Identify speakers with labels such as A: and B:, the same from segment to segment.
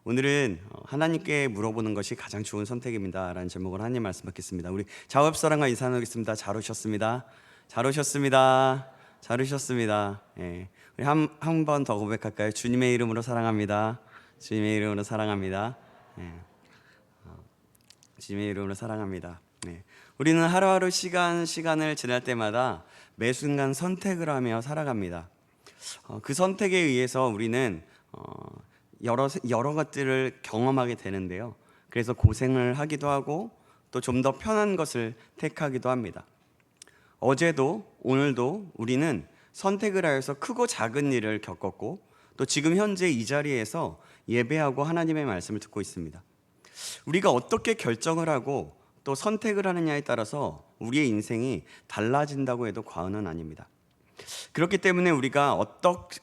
A: 오늘은 하나님께 물어보는 것이 가장 좋은 선택입니다 라는 제목으로 하나님 말씀 받겠습니다. 우리 좌우옆사람과 인사 나누겠습니다. 잘 오셨습니다. 잘 오셨습니다. 잘 오셨습니다. 예. 우리 한 번 더 고백할까요? 주님의 이름으로 사랑합니다. 주님의 이름으로 사랑합니다. 예. 주님의 이름으로 사랑합니다. 네. 우리는 하루하루 시간을 지날 때마다 매 순간 선택을 하며 살아갑니다. 그 선택에 의해서 우리는 여러 것들을 경험하게 되는데요. 그래서 고생을 하기도 하고 또 좀 더 편한 것을 택하기도 합니다. 어제도 오늘도 우리는 선택을 하여서 크고 작은 일을 겪었고 또 지금 현재 이 자리에서 예배하고 하나님의 말씀을 듣고 있습니다. 우리가 어떻게 결정을 하고 또 선택을 하느냐에 따라서 우리의 인생이 달라진다고 해도 과언은 아닙니다. 그렇기 때문에 우리가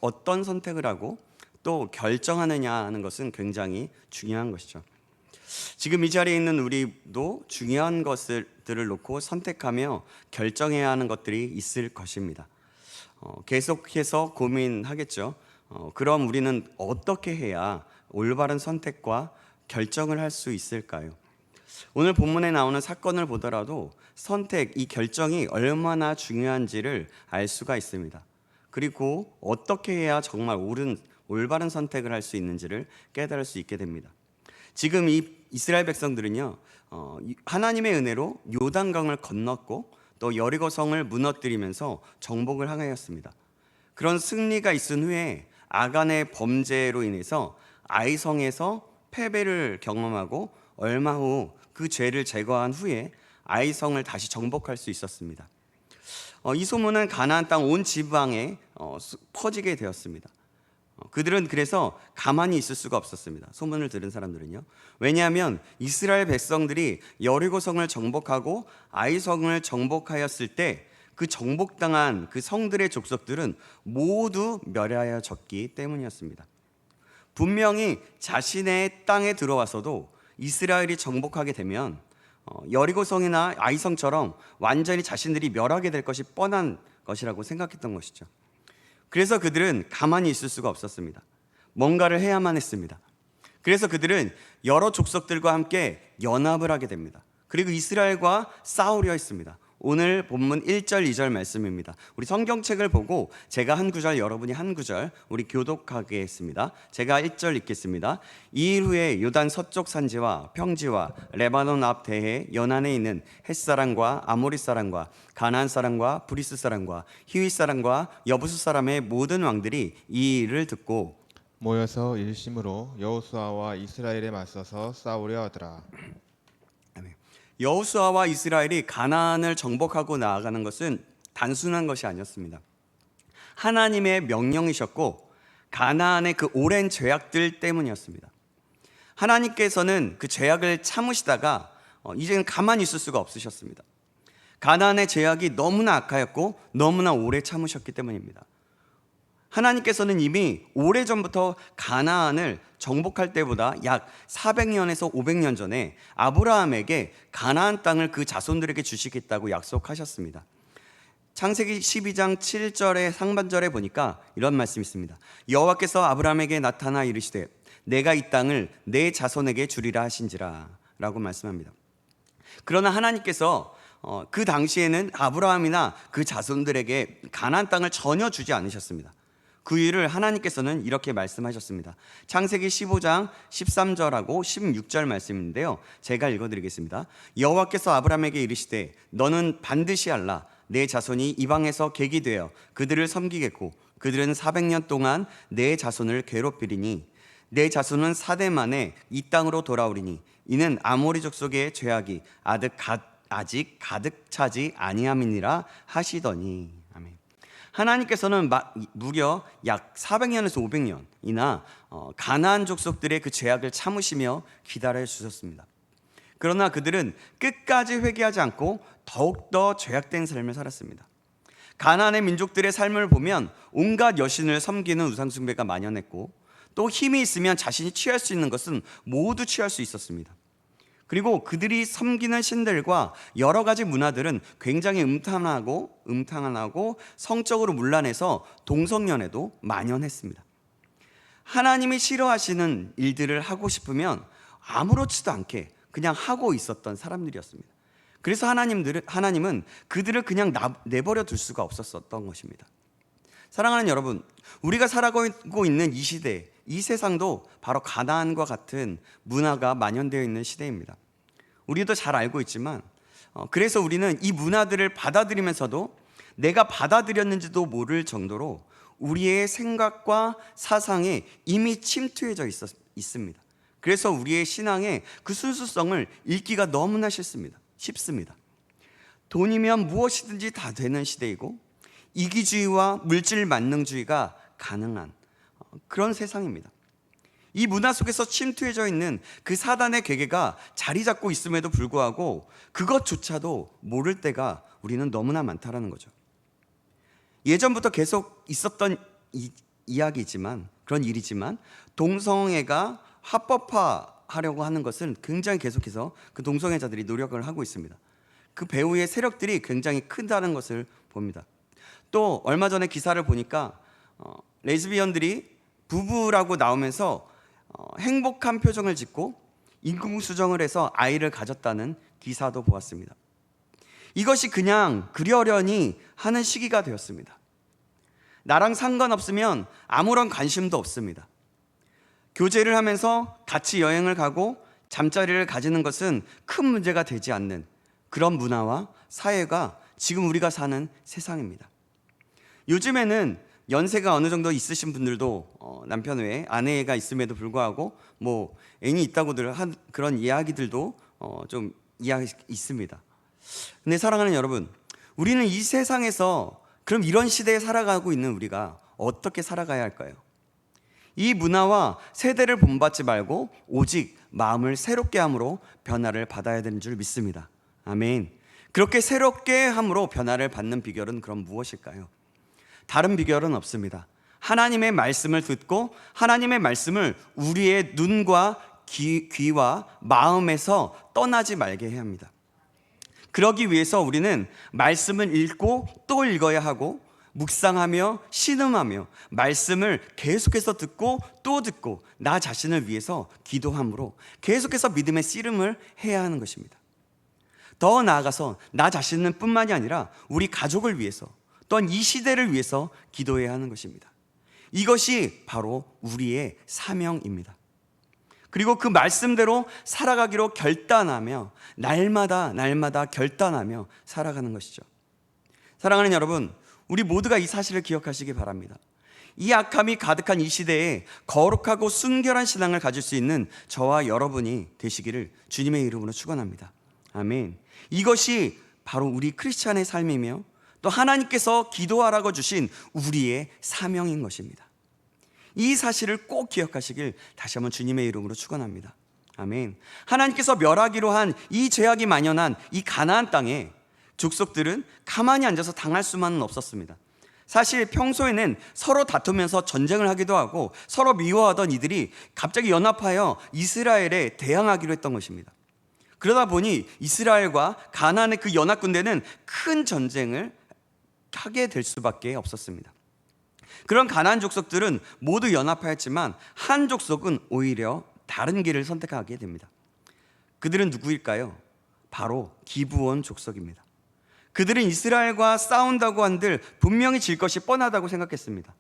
A: 어떤 선택을 하고 또 결정하느냐 하는 것은 굉장히 중요한 것이죠. 지금 이 자리에 있는 우리도 중요한 것들을 놓고 선택하며 결정해야 하는 것들이 있을 것입니다. 계속해서 고민하겠죠. 그럼 우리는 어떻게 해야 올바른 선택과 결정을 할 수 있을까요? 오늘 본문에 나오는 사건을 보더라도 선택, 이 결정이 얼마나 중요한지를 알 수가 있습니다. 그리고 어떻게 해야 정말 올바른 선택을 할 수 있는지를 깨달을 수 있게 됩니다. 지금 이 이스라엘 백성들은요, 하나님의 은혜로 요단강을 건넜고 또 여리고성을 무너뜨리면서 정복을 하였습니다. 그런 승리가 있은 후에 아간의 범죄로 인해서 아이성에서 패배를 경험하고 얼마 후 그 죄를 제거한 후에 아이성을 다시 정복할 수 있었습니다. 이 소문은 가나안 땅 온 지방에 퍼지게 되었습니다. 그들은 그래서 가만히 있을 수가 없었습니다. 소문을 들은 사람들은요. 왜냐하면 이스라엘 백성들이 여리고성을 정복하고 아이성을 정복하였을 때 그 정복당한 그 성들의 족속들은 모두 멸하여졌기 때문이었습니다. 분명히 자신의 땅에 들어와서도 이스라엘이 정복하게 되면 여리고성이나 아이성처럼 완전히 자신들이 멸하게 될 것이 뻔한 것이라고 생각했던 것이죠. 그래서 그들은 가만히 있을 수가 없었습니다. 뭔가를 해야만 했습니다. 그래서 그들은 여러 족속들과 함께 연합을 하게 됩니다. 그리고 이스라엘과 싸우려 했습니다. 오늘 본문 1절 2절 말씀입니다. 우리 성경책을 보고 제가 한 구절, 여러분이 한 구절 우리 교독하겠습니다. 제가 1절 읽겠습니다. 이일 후에 요단 서쪽 산지와 평지와 레바논 앞 대해 연안에 있는 헷사람과 아모리 사람과 가나안 사람과 브리스 사람과 히윗 사람과 여부스 사람의 모든 왕들이 이 일을 듣고
B: 모여서 일심으로 여호수아와 이스라엘에 맞서서 싸우려 하더라.
A: 여호수아와 이스라엘이 가나안을 정복하고 나아가는 것은 단순한 것이 아니었습니다. 하나님의 명령이셨고 가나안의 그 오랜 죄악들 때문이었습니다. 하나님께서는 그 죄악을 참으시다가 이제는 가만히 있을 수가 없으셨습니다. 가나안의 죄악이 너무나 악하였고 너무나 오래 참으셨기 때문입니다. 하나님께서는 이미 오래전부터 가나안을 정복할 때보다 약 400년에서 500년 전에 아브라함에게 가나안 땅을 그 자손들에게 주시겠다고 약속하셨습니다. 창세기 12장 7절의 상반절에 보니까 이런 말씀이 있습니다. 여호와께서 아브라함에게 나타나 이르시되 내가 이 땅을 내 자손에게 주리라 하신지라 라고 말씀합니다. 그러나 하나님께서 그 당시에는 아브라함이나 그 자손들에게 가나안 땅을 전혀 주지 않으셨습니다. 그 이유를 하나님께서는 이렇게 말씀하셨습니다. 창세기 15장 13절하고 16절 말씀인데요, 제가 읽어드리겠습니다. 여호와께서 아브라함에게 이르시되 너는 반드시 알라. 내 자손이 이방에서 객이 되어 그들을 섬기겠고 그들은 400년 동안 내 자손을 괴롭히리니 내 자손은 4대 만에 이 땅으로 돌아오리니 이는 아모리 족속의 죄악이 아직 가득 차지 아니함이니라 하시더니. 하나님께서는 무려 약 400년에서 500년이나 가나안 족속들의 그 죄악을 참으시며 기다려 주셨습니다. 그러나 그들은 끝까지 회개하지 않고 더욱더 죄악된 삶을 살았습니다. 가나안의 민족들의 삶을 보면 온갖 여신을 섬기는 우상숭배가 만연했고 또 힘이 있으면 자신이 취할 수 있는 것은 모두 취할 수 있었습니다. 그리고 그들이 섬기는 신들과 여러 가지 문화들은 굉장히 음탕하고 성적으로 문란해서 동성연애도 만연했습니다. 하나님이 싫어하시는 일들을 하고 싶으면 아무렇지도 않게 그냥 하고 있었던 사람들이었습니다. 그래서 하나님은 그들을 그냥 내버려 둘 수가 없었던 것입니다. 사랑하는 여러분, 우리가 살아가고 있는 이 시대, 이 세상도 바로 가나안과 같은 문화가 만연되어 있는 시대입니다. 우리도 잘 알고 있지만 그래서 우리는 이 문화들을 받아들이면서도 내가 받아들였는지도 모를 정도로 우리의 생각과 사상에 이미 침투해져 있습니다. 그래서 우리의 신앙의 그 순수성을 읽기가 너무나 쉽습니다. 돈이면 무엇이든지 다 되는 시대이고 이기주의와 물질 만능주의가 가능한 그런 세상입니다. 이 문화 속에서 침투해져 있는 그 사단의 괴계가 자리 잡고 있음에도 불구하고 그것조차도 모를 때가 우리는 너무나 많다라는 거죠. 예전부터 계속 있었던 이야기지만, 그런 일이지만 동성애가 합법화하려고 하는 것은 굉장히 계속해서 그 동성애자들이 노력을 하고 있습니다. 그 배후의 세력들이 굉장히 크다는 것을 봅니다. 또 얼마 전에 기사를 보니까 레즈비언들이 부부라고 나오면서 행복한 표정을 짓고 인공수정을 해서 아이를 가졌다는 기사도 보았습니다. 이것이 그냥 그러려니 하는 시기가 되었습니다. 나랑 상관없으면 아무런 관심도 없습니다. 교제를 하면서 같이 여행을 가고 잠자리를 가지는 것은 큰 문제가 되지 않는 그런 문화와 사회가 지금 우리가 사는 세상입니다. 요즘에는 연세가 어느 정도 있으신 분들도 남편 외에 아내가 있음에도 불구하고 뭐 애인이 있다고들 한 그런 이야기들도 좀 이야기 있습니다. 근데 사랑하는 여러분, 우리는 이 세상에서 그럼 이런 시대에 살아가고 있는 우리가 어떻게 살아가야 할까요? 이 문화와 세대를 본받지 말고 오직 마음을 새롭게 함으로 변화를 받아야 되는 줄 믿습니다. 아멘. 그렇게 새롭게 함으로 변화를 받는 비결은 그럼 무엇일까요? 다른 비결은 없습니다. 하나님의 말씀을 듣고 하나님의 말씀을 우리의 눈과 귀와 마음에서 떠나지 말게 해야 합니다. 그러기 위해서 우리는 말씀을 읽고 또 읽어야 하고 묵상하며 신음하며 말씀을 계속해서 듣고 또 듣고 나 자신을 위해서 기도함으로 계속해서 믿음의 씨름을 해야 하는 것입니다. 더 나아가서 나 자신은 뿐만이 아니라 우리 가족을 위해서 또한 이 시대를 위해서 기도해야 하는 것입니다. 이것이 바로 우리의 사명입니다. 그리고 그 말씀대로 살아가기로 결단하며 날마다 결단하며 살아가는 것이죠. 사랑하는 여러분, 우리 모두가 이 사실을 기억하시기 바랍니다. 이 악함이 가득한 이 시대에 거룩하고 순결한 신앙을 가질 수 있는 저와 여러분이 되시기를 주님의 이름으로 축원합니다. 아멘. 이것이 바로 우리 크리스찬의 삶이며 또 하나님께서 기도하라고 주신 우리의 사명인 것입니다. 이 사실을 꼭 기억하시길 다시 한번 주님의 이름으로 축원합니다. 아멘. 하나님께서 멸하기로 한 이 죄악이 만연한 이 가나안 땅에 족속들은 가만히 앉아서 당할 수만은 없었습니다. 사실 평소에는 서로 다투면서 전쟁을 하기도 하고 서로 미워하던 이들이 갑자기 연합하여 이스라엘에 대항하기로 했던 것입니다. 그러다 보니 이스라엘과 가나안의 그 연합군대는 큰 전쟁을 하게 될 수밖에 없었습니다. 그런 가나안 족속들은 모두 연합하였지만 한 족속은 오히려 다른 길을 선택하게 됩니다. 그들은 누구일까요? 바로 기브온 족속입니다. 그들은 이스라엘과 싸운다고 한들 분명히 질 것이 뻔하다고 생각했습니다.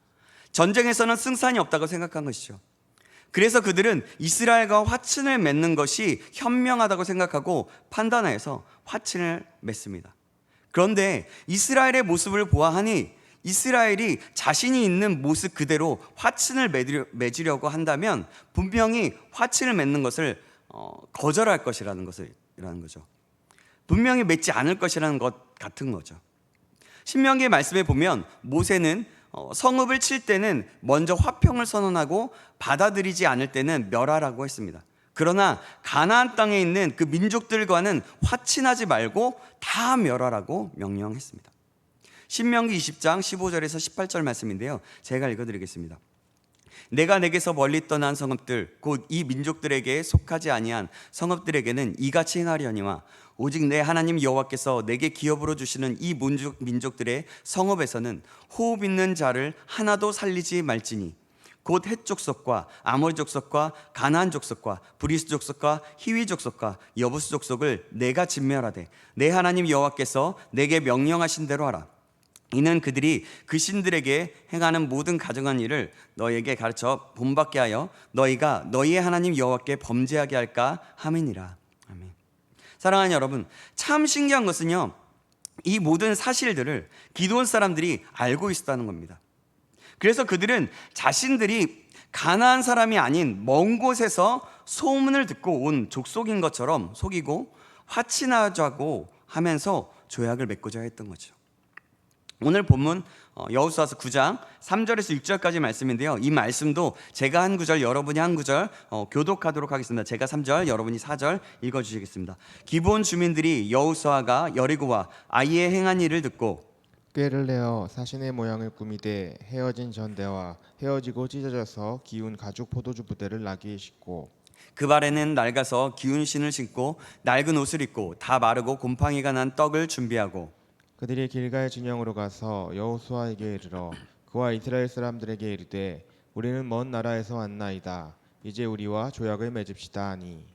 A: 전쟁에서는 승산이 없다고 생각한 것이죠. 그래서 그들은 이스라엘과 화친을 맺는 것이 현명하다고 생각하고 판단하여서 화친을 맺습니다. 그런데 이스라엘의 모습을 보아하니 이스라엘이 자신이 있는 모습 그대로 화친을 맺으려고 한다면 분명히 화친을 맺는 것을 거절할 것이라는 거죠. 분명히 맺지 않을 것이라는 것 같은 거죠. 신명기의 말씀에 보면 모세는 성읍을 칠 때는 먼저 화평을 선언하고 받아들이지 않을 때는 멸하라고 했습니다. 그러나 가나안 땅에 있는 그 민족들과는 화친하지 말고 다 멸하라고 명령했습니다. 신명기 20장 15절에서 18절 말씀인데요, 제가 읽어드리겠습니다. 내가 내게서 멀리 떠난 성읍들 곧 이 민족들에게 속하지 아니한 성읍들에게는 이같이 행하려니와 오직 내 하나님 여호와께서 내게 기업으로 주시는 이 민족들의 성읍에서는 호흡 있는 자를 하나도 살리지 말지니 곧 헷 족속과 아모리 족속과 가나안 족속과 브리스 족속과 히위 족속과 여부스 족속을 내가 진멸하되 내 하나님 여호와께서 내게 명령하신 대로 하라. 이는 그들이 그 신들에게 행하는 모든 가증한 일을 너희에게 가르쳐 본받게 하여 너희가 너희의 하나님 여호와께 범죄하게 할까 함이니라. 아멘. 사랑하는 여러분, 참 신기한 것은요, 이 모든 사실들을 기드온 사람들이 알고 있었다는 겁니다. 그래서 그들은 자신들이 가나안 사람이 아닌 먼 곳에서 소문을 듣고 온 족속인 것처럼 속이고 화친하자고 하면서 조약을 맺고자 했던 거죠. 오늘 본문 여호수아서 9장 3절에서 6절까지 말씀인데요, 이 말씀도 제가 한 구절 여러분이 한 구절 교독하도록 하겠습니다. 제가 3절 여러분이 4절 읽어주시겠습니다. 기브온 주민들이 여호수아가 여리고와 아이의 행한 일을 듣고
B: 꾀를 내어 사신의 모양을 꾸미되 헤어진 전대와 헤어지고 찢어져서 기운 가죽 포도주 부대를 나귀에 싣고
A: 그 발에는 낡아서 기운 신을 신고 낡은 옷을 입고 다 마르고 곰팡이가 난 떡을 준비하고
B: 그들이 길갈 진영으로 가서 여호수아에게 이르러 그와 이스라엘 사람들에게 이르되 우리는 먼 나라에서 왔나이다. 이제 우리와 조약을 맺읍시다 하니.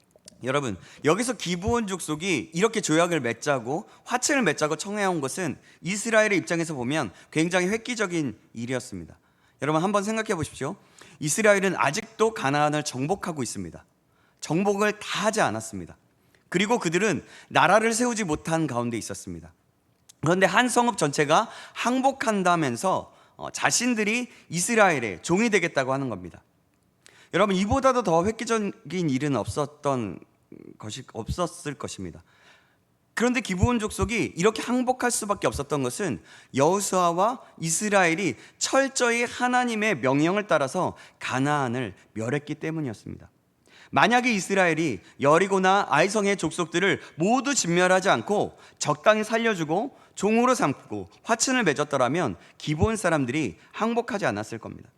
A: 여러분, 여기서 기브온 족속이 이렇게 조약을 맺자고 화친을 맺자고 청해온 것은 이스라엘의 입장에서 보면 굉장히 획기적인 일이었습니다. 여러분 한번 생각해 보십시오. 이스라엘은 아직도 가나안을 정복하고 있습니다. 정복을 다 하지 않았습니다. 그리고 그들은 나라를 세우지 못한 가운데 있었습니다. 그런데 한 성읍 전체가 항복한다면서 자신들이 이스라엘의 종이 되겠다고 하는 겁니다. 여러분, 이보다도 더 획기적인 일은 없었을 것입니다. 그런데 기브온 족속이 이렇게 항복할 수밖에 없었던 것은 여호수아와 이스라엘이 철저히 하나님의 명령을 따라서 가나안을 멸했기 때문이었습니다. 만약에 이스라엘이 여리고나 아이성의 족속들을 모두 진멸하지 않고 적당히 살려주고 종으로 삼고 화친을 맺었더라면 기브온 사람들이 항복하지 않았을 겁니다.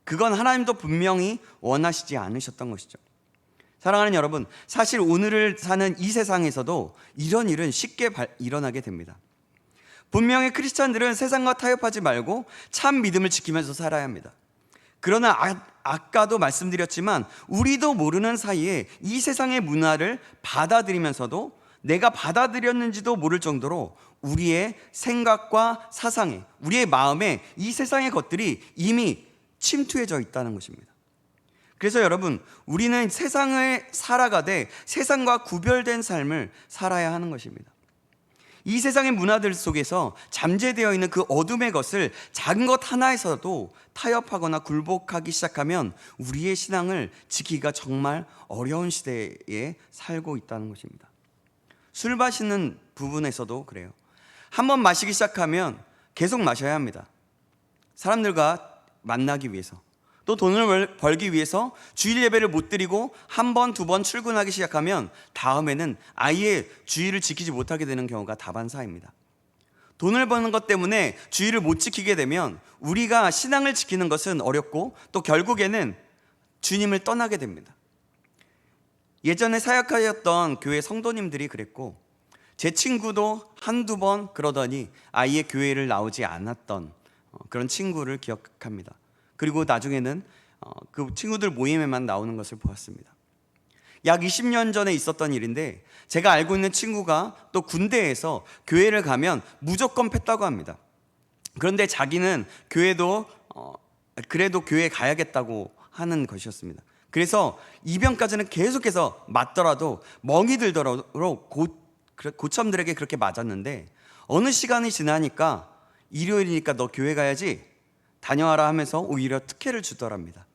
A: 그건 하나님도 분명히 원하시지 않으셨던 것이죠. 사랑하는 여러분, 사실 오늘을 사는 이 세상에서도 이런 일은 쉽게 일어나게 됩니다. 분명히 크리스찬들은 세상과 타협하지 말고 참 믿음을 지키면서 살아야 합니다. 그러나 아까도 말씀드렸지만 우리도 모르는 사이에 이 세상의 문화를 받아들이면서도 내가 받아들였는지도 모를 정도로 우리의 생각과 사상에, 우리의 마음에 이 세상의 것들이 이미 침투해져 있다는 것입니다. 그래서 여러분, 우리는 세상을 살아가되 세상과 구별된 삶을 살아야 하는 것입니다. 이 세상의 문화들 속에서 잠재되어 있는 그 어둠의 것을 작은 것 하나에서도 타협하거나 굴복하기 시작하면 우리의 신앙을 지키기가 정말 어려운 시대에 살고 있다는 것입니다. 술 마시는 부분에서도 그래요. 한번 마시기 시작하면 계속 마셔야 합니다. 사람들과 만나기 위해서, 또 돈을 벌기 위해서 주일 예배를 못 드리고 한 번, 두 번 출근하기 시작하면 다음에는 아예 주일을 지키지 못하게 되는 경우가 다반사입니다. 돈을 버는 것 때문에 주일을 못 지키게 되면 우리가 신앙을 지키는 것은 어렵고 또 결국에는 주님을 떠나게 됩니다. 예전에 사역하였던 교회 성도님들이 그랬고, 제 친구도 한두 번 그러더니 아예 교회를 나오지 않았던 그런 친구를 기억합니다. 그리고 나중에는 그 친구들 모임에만 나오는 것을 보았습니다. 약 20년 전에 있었던 일인데, 제가 알고 있는 친구가 또 군대에서 교회를 가면 무조건 팼다고 합니다. 그런데 자기는 그래도 교회 가야겠다고 하는 것이었습니다. 그래서 이병까지는 계속해서 맞더라도 멍이 들도록 고참들에게 그렇게 맞았는데, 어느 시간이 지나니까 일요일이니까 너 교회 가야지 다녀와라 하면서 오히려 특혜를 주더랍니다.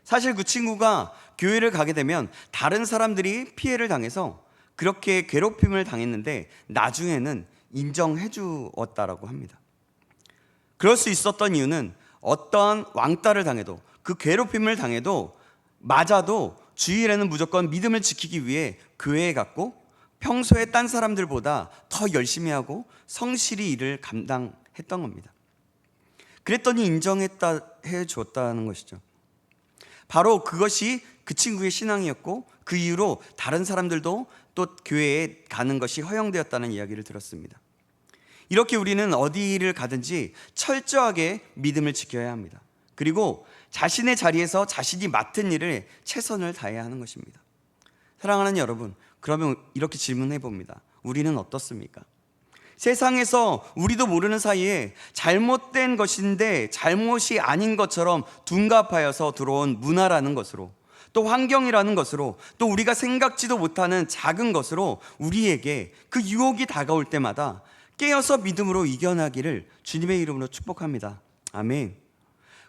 A: 사실 그 친구가 교회를 가게 되면 다른 사람들이 피해를 당해서 그렇게 괴롭힘을 당했는데 나중에는 인정해 주었다라고 합니다. 그럴 수 있었던 이유는 어떠한 왕따를 당해도, 그 괴롭힘을 당해도, 맞아도 주일에는 무조건 믿음을 지키기 위해 교회에 갔고 평소에 딴 사람들보다 더 열심히 하고 성실히 일을 감당했던 겁니다. 그랬더니 해 줬다는 것이죠. 바로 그것이 그 친구의 신앙이었고, 그 이후로 다른 사람들도 또 교회에 가는 것이 허용되었다는 이야기를 들었습니다. 이렇게 우리는 어디를 가든지 철저하게 믿음을 지켜야 합니다. 그리고 자신의 자리에서 자신이 맡은 일을 최선을 다해야 하는 것입니다. 사랑하는 여러분, 그러면 이렇게 질문해 봅니다. 우리는 어떻습니까? 세상에서 우리도 모르는 사이에 잘못된 것인데 잘못이 아닌 것처럼 둔갑하여서 들어온 문화라는 것으로, 또 환경이라는 것으로, 또 우리가 생각지도 못하는 작은 것으로 우리에게 그 유혹이 다가올 때마다 깨어서 믿음으로 이겨나기를 주님의 이름으로 축복합니다. 아멘.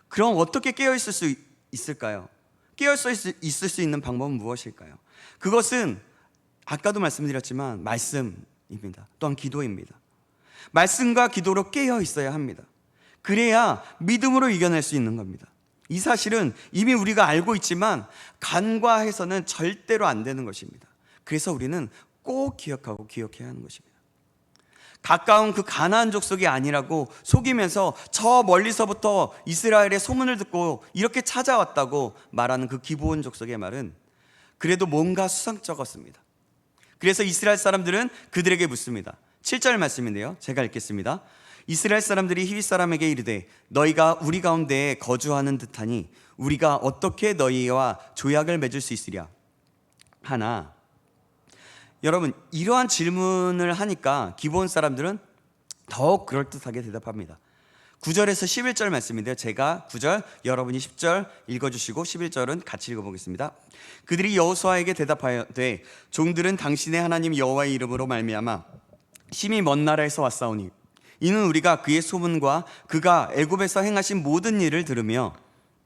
A: 그럼 어떻게 깨어 있을 수 있을까요? 깨어 있을 수 있는 방법은 무엇일까요? 그것은 아까도 말씀드렸지만 말씀입니다. 또한 기도입니다. 말씀과 기도로 깨어 있어야 합니다. 그래야 믿음으로 이겨낼 수 있는 겁니다. 이 사실은 이미 우리가 알고 있지만 간과해서는 절대로 안 되는 것입니다. 그래서 우리는 꼭 기억하고 기억해야 하는 것입니다. 가까운 그 가나안 족속이 아니라고 속이면서 저 멀리서부터 이스라엘의 소문을 듣고 이렇게 찾아왔다고 말하는 그 기브온 족속의 말은 그래도 뭔가 수상쩍었습니다. 그래서 이스라엘 사람들은 그들에게 묻습니다. 7절 말씀인데요, 제가 읽겠습니다. 이스라엘 사람들이 히윗 사람에게 이르되 너희가 우리 가운데에 거주하는 듯하니 우리가 어떻게 너희와 조약을 맺을 수 있으랴 하나. 여러분, 이러한 질문을 하니까 기브온 사람들은 더욱 그럴듯하게 대답합니다. 9절에서 11절 말씀인데요, 제가 9절, 여러분이 10절 읽어주시고 11절은 같이 읽어보겠습니다. 그들이 여호수아에게 대답하여되 종들은 당신의 하나님 여호와의 이름으로 말미암아 심히 먼 나라에서 왔사오니 이는 우리가 그의 소문과 그가 애굽에서 행하신 모든 일을 들으며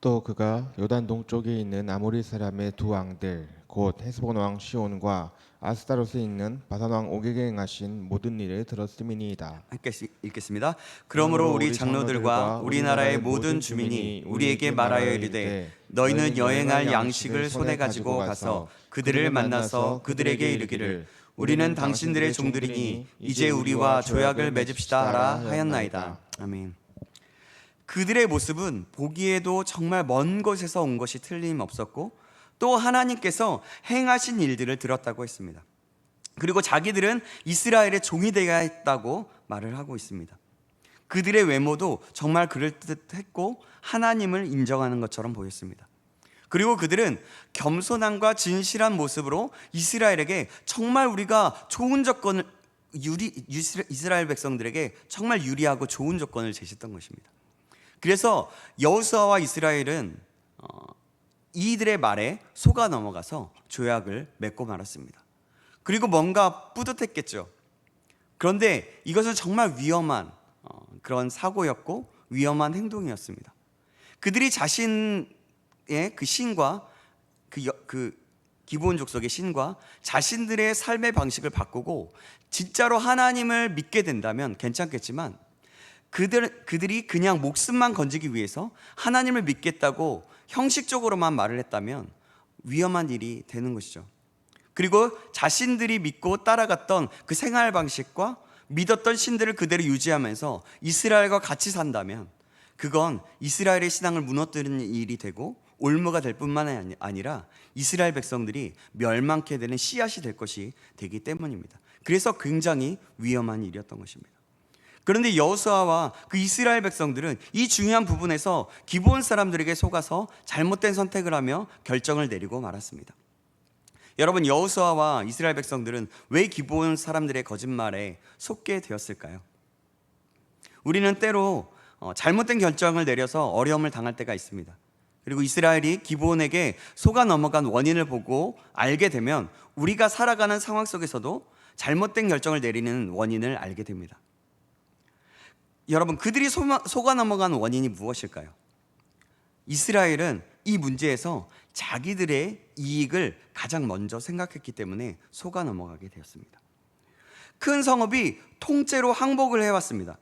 B: 또 그가 요단 동쪽에 있는 아모리 사람의 두 왕들 곧 헤스본 왕 시온과 아스타롯에 있는 바산 왕 옥에게 행하신 모든 일을 들었음이니이다.
A: 함께 읽겠습니다. 그러므로 우리 장로들과 우리나라의 모든 주민이 우리에게 말하여 이르되 너희는 여행할 양식을 손에 가지고 가서 그들을 만나서 그들에게 이르기를 우리는 당신들의 종들이니 이제 우리와 조약을 맺읍시다 하라 하였나이다. 아멘. 그들의 모습은 보기에도 정말 먼 곳에서 온 것이 틀림없었고 또 하나님께서 행하신 일들을 들었다고 했습니다. 그리고 자기들은 이스라엘의 종이 되어야 했다고 말을 하고 있습니다. 그들의 외모도 정말 그럴듯했고 하나님을 인정하는 것처럼 보였습니다. 그리고 그들은 겸손함과 진실한 모습으로 이스라엘에게 정말 우리가 좋은 조건을 이스라엘 백성들에게 정말 유리하고 좋은 조건을 제시했던 것입니다. 그래서 여호수아와 이스라엘은 이들의 말에 속아 넘어가서 조약을 맺고 말았습니다. 그리고 뭔가 뿌듯했겠죠. 그런데 이것은 정말 위험한 그런 사고였고 위험한 행동이었습니다. 그들이 자신의 그 신과 그 기브온 족속의 신과 자신들의 삶의 방식을 바꾸고 진짜로 하나님을 믿게 된다면 괜찮겠지만 그들이 그냥 목숨만 건지기 위해서 하나님을 믿겠다고 형식적으로만 말을 했다면 위험한 일이 되는 것이죠. 그리고 자신들이 믿고 따라갔던 그 생활 방식과 믿었던 신들을 그대로 유지하면서 이스라엘과 같이 산다면 그건 이스라엘의 신앙을 무너뜨리는 일이 되고 올무가 될 뿐만 아니라 이스라엘 백성들이 멸망케 되는 씨앗이 될 것이 되기 때문입니다. 그래서 굉장히 위험한 일이었던 것입니다. 그런데 여호수아와 그 이스라엘 백성들은 이 중요한 부분에서 기브온 사람들에게 속아서 잘못된 선택을 하며 결정을 내리고 말았습니다. 여러분, 여호수아와 이스라엘 백성들은 왜 기브온 사람들의 거짓말에 속게 되었을까요? 우리는 때로 잘못된 결정을 내려서 어려움을 당할 때가 있습니다. 그리고 이스라엘이 기브온에게 속아 넘어간 원인을 보고 알게 되면 우리가 살아가는 상황 속에서도 잘못된 결정을 내리는 원인을 알게 됩니다. 여러분, 그들이 속아 넘어간 원인이 무엇일까요? 이스라엘은 이 문제에서 자기들의 이익을 가장 먼저 생각했기 때문에 속아 넘어가게 되었습니다. 큰 성읍이 통째로 항복을 해왔습니다.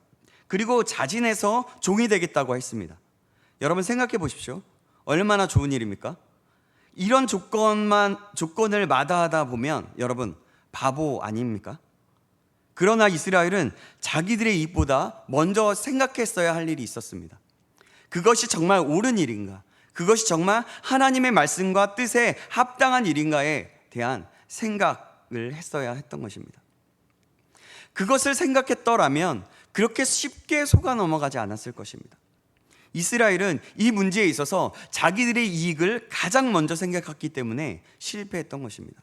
A: 그리고 자진해서 종이 되겠다고 했습니다. 여러분 생각해 보십시오. 얼마나 좋은 일입니까? 이런 조건을 마다하다 보면 여러분 바보 아닙니까? 그러나 이스라엘은 자기들의 이익보다 먼저 생각했어야 할 일이 있었습니다. 그것이 정말 옳은 일인가? 그것이 정말 하나님의 말씀과 뜻에 합당한 일인가에 대한 생각을 했어야 했던 것입니다. 그것을 생각했더라면 그렇게 쉽게 속아 넘어가지 않았을 것입니다. 이스라엘은 이 문제에 있어서 자기들의 이익을 가장 먼저 생각했기 때문에 실패했던 것입니다.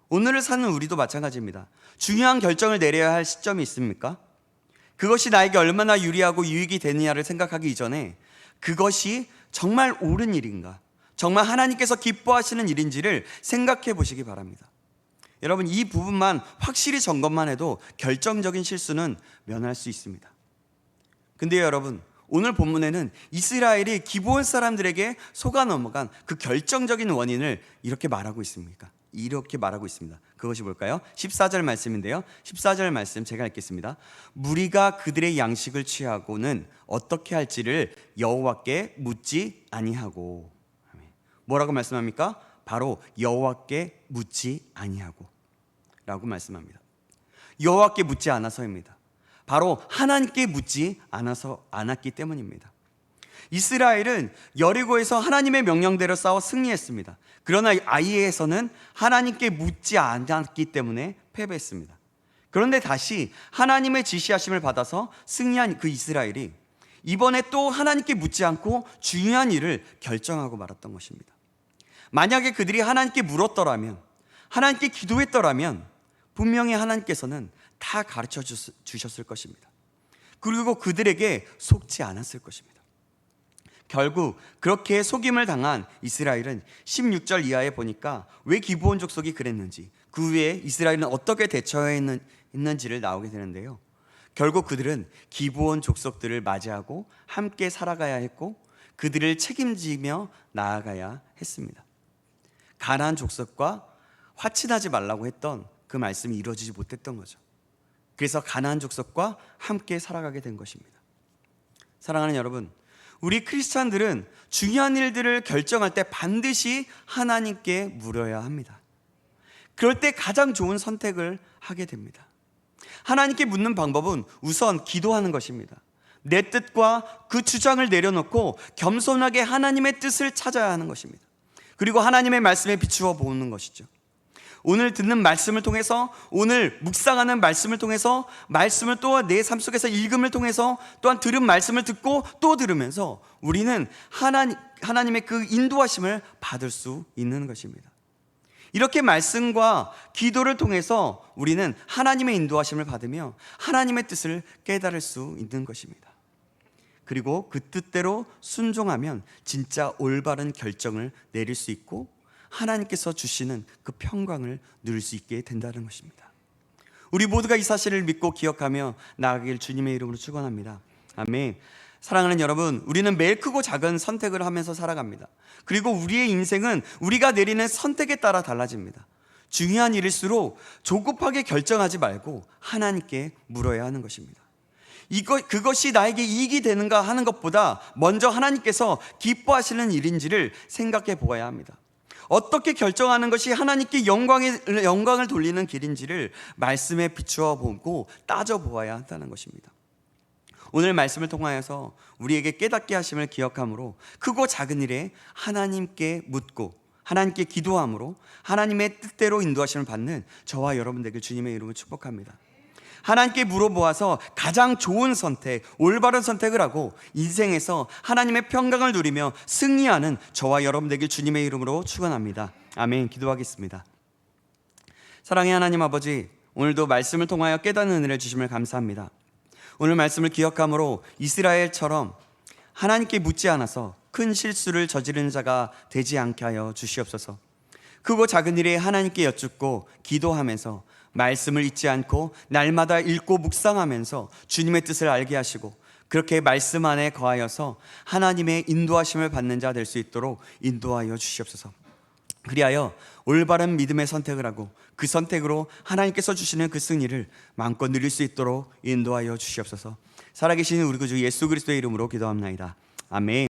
A: 오늘을 사는 우리도 마찬가지입니다. 중요한 결정을 내려야 할 시점이 있습니까? 그것이 나에게 얼마나 유리하고 유익이 되느냐를 생각하기 이전에 그것이 정말 옳은 일인가, 정말 하나님께서 기뻐하시는 일인지를 생각해 보시기 바랍니다. 여러분, 이 부분만 확실히 점검만 해도 결정적인 실수는 면할 수 있습니다. 근데 여러분, 오늘 본문에는 이스라엘이 기브온 사람들에게 속아 넘어간 그 결정적인 원인을 이렇게 말하고 있습니다. 그것이 뭘까요? 14절 말씀인데요. 14절 말씀 제가 읽겠습니다. 무리가 그들의 양식을 취하고는 어떻게 할지를 여호와께 묻지 아니하고. 뭐라고 말씀합니까? 바로 여호와께 묻지 아니하고 라고 말씀합니다. 여호와께 묻지 않아서입니다. 바로 하나님께 묻지 않았기 때문입니다. 이스라엘은 여리고에서 하나님의 명령대로 싸워 승리했습니다. 그러나 아이에서는 하나님께 묻지 않았기 때문에 패배했습니다. 그런데 다시 하나님의 지시하심을 받아서 승리한 그 이스라엘이 이번에 또 하나님께 묻지 않고 중요한 일을 결정하고 말았던 것입니다. 만약에 그들이 하나님께 물었더라면, 하나님께 기도했더라면 분명히 하나님께서는 다 가르쳐 주셨을 것입니다. 그리고 그들에게 속지 않았을 것입니다. 결국 그렇게 속임을 당한 이스라엘은 16절 이하에 보니까 왜 기브온 족속이 그랬는지, 그 후에 이스라엘은 어떻게 대처했는지를 나오게 되는데요. 결국 그들은 기브온 족속들을 맞이하고 함께 살아가야 했고 그들을 책임지며 나아가야 했습니다. 가나안 족속과 화친하지 말라고 했던 그 말씀이 이루어지지 못했던 거죠. 그래서 가나안 족속과 함께 살아가게 된 것입니다. 사랑하는 여러분, 우리 크리스찬들은 중요한 일들을 결정할 때 반드시 하나님께 물어야 합니다. 그럴 때 가장 좋은 선택을 하게 됩니다. 하나님께 묻는 방법은 우선 기도하는 것입니다. 내 뜻과 그 주장을 내려놓고 겸손하게 하나님의 뜻을 찾아야 하는 것입니다. 그리고 하나님의 말씀에 비추어 보는 것이죠. 오늘 듣는 말씀을 통해서, 오늘 묵상하는 말씀을 통해서, 말씀을 또 내 삶 속에서 읽음을 통해서, 또한 들은 말씀을 듣고 또 들으면서 우리는 하나님의 그 인도하심을 받을 수 있는 것입니다. 이렇게 말씀과 기도를 통해서 우리는 하나님의 인도하심을 받으며 하나님의 뜻을 깨달을 수 있는 것입니다. 그리고 그 뜻대로 순종하면 진짜 올바른 결정을 내릴 수 있고 하나님께서 주시는 그 평강을 누릴 수 있게 된다는 것입니다. 우리 모두가 이 사실을 믿고 기억하며 나아가길 주님의 이름으로 축원합니다. 아멘. 사랑하는 여러분, 우리는 매일 크고 작은 선택을 하면서 살아갑니다. 그리고 우리의 인생은 우리가 내리는 선택에 따라 달라집니다. 중요한 일일수록 조급하게 결정하지 말고 하나님께 물어야 하는 것입니다. 그것이 나에게 이익이 되는가 하는 것보다 먼저 하나님께서 기뻐하시는 일인지를 생각해 보아야 합니다. 어떻게 결정하는 것이 하나님께 영광을 돌리는 길인지를 말씀에 비추어 보고 따져보아야 한다는 것입니다. 오늘 말씀을 통하여서 우리에게 깨닫게 하심을 기억함으로 크고 작은 일에 하나님께 묻고 하나님께 기도함으로 하나님의 뜻대로 인도하심을 받는 저와 여러분 되길 주님의 이름으로 축복합니다. 하나님께 물어보아서 가장 좋은 선택, 올바른 선택을 하고 인생에서 하나님의 평강을 누리며 승리하는 저와 여러분 되길 주님의 이름으로 축원합니다. 아멘. 기도하겠습니다. 사랑의 하나님 아버지, 오늘도 말씀을 통하여 깨닫는 은혜를 주심을 감사합니다. 오늘 말씀을 기억함으로 이스라엘처럼 하나님께 묻지 않아서 큰 실수를 저지르는 자가 되지 않게 하여 주시옵소서. 크고 작은 일에 하나님께 여쭙고 기도하면서 말씀을 잊지 않고 날마다 읽고 묵상하면서 주님의 뜻을 알게 하시고 그렇게 말씀 안에 거하여서 하나님의 인도하심을 받는 자 될 수 있도록 인도하여 주시옵소서. 그리하여 올바른 믿음의 선택을 하고 그 선택으로 하나님께서 주시는 그 승리를 마음껏 누릴 수 있도록 인도하여 주시옵소서. 살아계신 우리 구주 예수 그리스도의 이름으로 기도합나이다. 아멘.